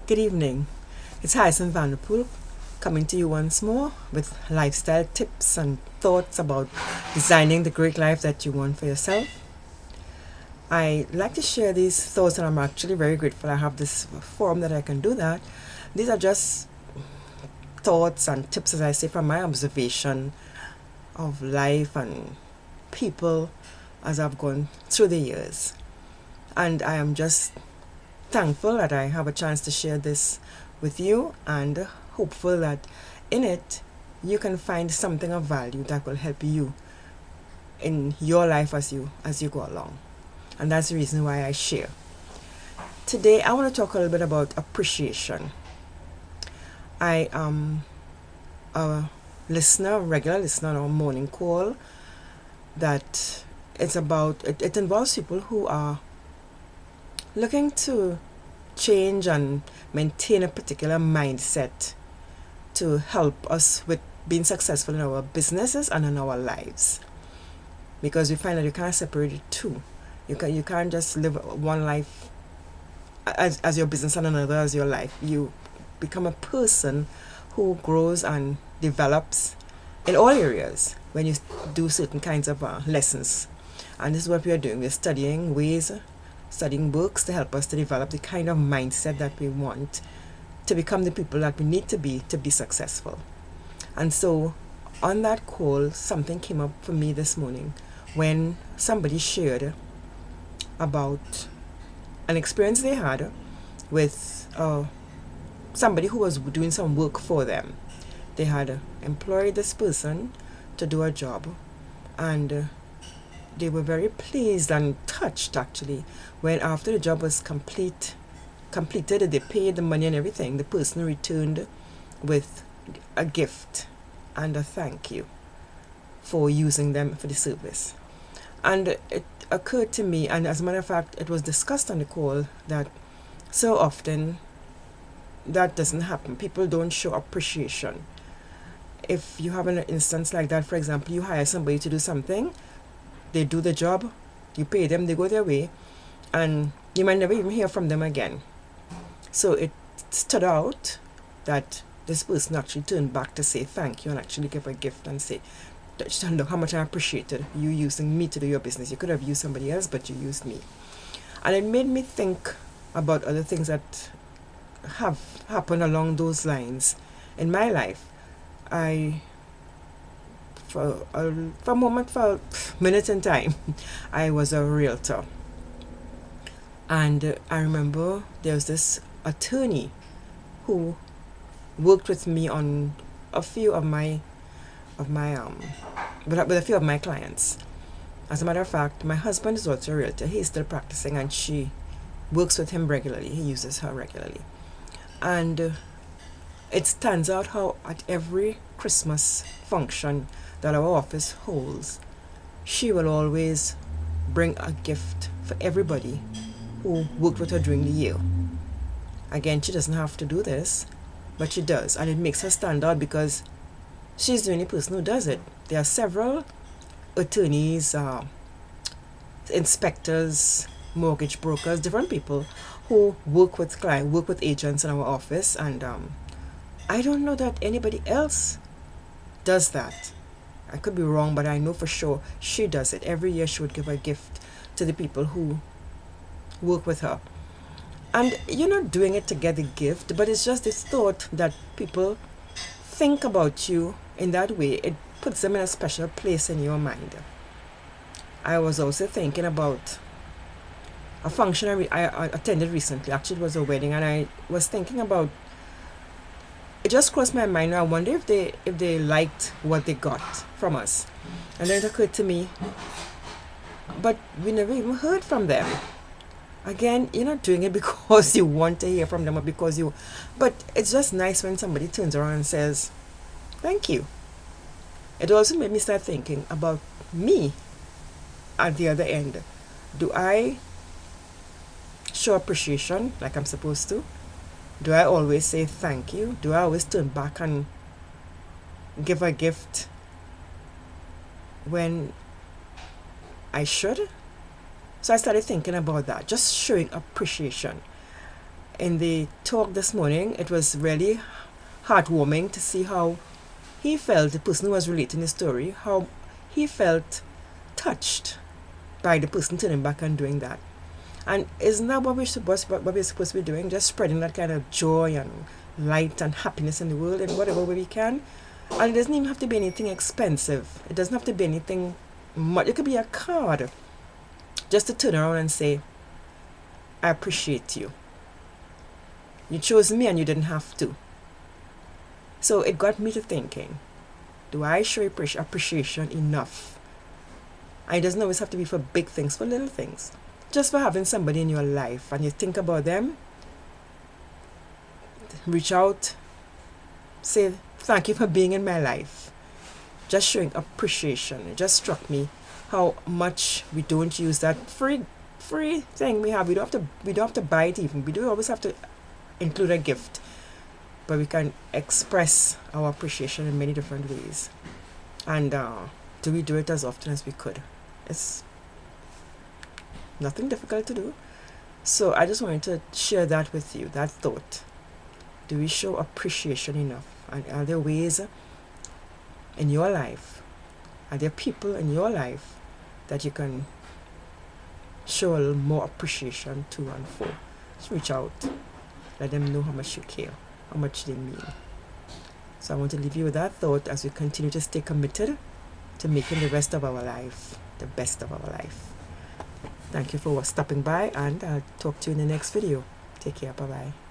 Good evening. It's Hyson Vanderpool coming to you once more with lifestyle tips and thoughts about designing the great life that you want for yourself. I like to share these thoughts, and I'm actually very grateful I have this forum that I can do that. These are just thoughts and tips, as I say, from my observation of life and people as I've gone through the years. And I am just thankful that I have a chance to share this with you, and hopeful that in it you can find something of value that will help you in your life as you go along. And that's the reason why I share. Today I want to talk a little bit about appreciation. I am a regular listener on our morning call that it involves people who are looking to change and maintain a particular mindset to help us with being successful in our businesses and in our lives. Because we find that you can't separate the two. You can't just live one life as your business and another as your life. You become a person who grows and develops in all areas when you do certain kinds of lessons. And this is what we are doing. We're studying books to help us to develop the kind of mindset that we want to become the people that we need to be successful. And so on that call, something came up for me this morning when somebody shared about an experience they had with somebody who was doing some work for them. They had employed this person to do a job, and they were very pleased and touched, actually, when after the job was completed, they paid the money and everything, the person returned with a gift and a thank you for using them for the service. And it occurred to me, and as a matter of fact, it was discussed on the call, that so often that doesn't happen. People don't show appreciation. If you have an instance like that, for example, you hire somebody to do something, they do the job, you pay them, they go their way, and you might never even hear from them again. So it stood out that this person actually turned back to say thank you and actually give a gift and say, look how much I appreciated you using me to do your business. You could have used somebody else, but you used me. And it made me think about other things that have happened along those lines in my life. For a minute in time, I was a realtor. And I remember there was this attorney who worked with me on a few of my with a few of my clients. As a matter of fact, my husband is also a realtor. He's still practicing, and she works with him regularly. He uses her regularly. And it stands out how at every Christmas function that our office holds, she will always bring a gift for everybody who worked with her during the year. Again, she doesn't have to do this, but she does, and it makes her stand out because she's the only person who does it. There are several attorneys, inspectors, mortgage brokers, different people who work with agents in our office, and I don't know that anybody else does that. I could be wrong, but I know for sure she does it. Every year she would give a gift to the people who work with her. And you're not doing it to get a gift, but it's just this thought that people think about you in that way. It puts them in a special place in your mind. I was also thinking about a function I attended recently. Actually, it was a wedding, and I was thinking about, it just crossed my mind. I wonder if they liked what they got from us. And then it occurred to me, but we never even heard from them. Again, you're not doing it because you want to hear from them, or but it's just nice when somebody turns around and says thank you. It also made me start thinking about me at the other end. Do I show appreciation like I'm supposed to? Do I always say thank you? Do I always turn back and give a gift when I should? So I started thinking about that, just showing appreciation. in the talk this morning, it was really heartwarming to see how he felt, the person who was relating the story, how he felt touched by the person turning back and doing that. And isn't that what we're supposed to be doing? Just spreading that kind of joy and light and happiness in the world in whatever way we can. And it doesn't even have to be anything expensive. It doesn't have to be anything much. It could be a card. Just to turn around and say, I appreciate you. You chose me and you didn't have to. So it got me to thinking, do I show appreciation enough? And it doesn't always have to be for big things, for little things. Just for having somebody in your life and you think about them, reach out, say thank you for being in my life. Just showing appreciation. It just struck me how much we don't use that free thing we have. We don't have to buy it even. We don't always have to include a gift. But we can express our appreciation in many different ways. And do we do it as often as we could? It's nothing difficult to do. So I just wanted to share that with you, that thought. Do we show appreciation enough? And are there ways in your life, are there people in your life that you can show a little more appreciation to and for? Just reach out. Let them know how much you care, how much they mean. So I want to leave you with that thought as we continue to stay committed to making the rest of our life the best of our life. Thank you for stopping by, and I'll talk to you in the next video. Take care. Bye-bye.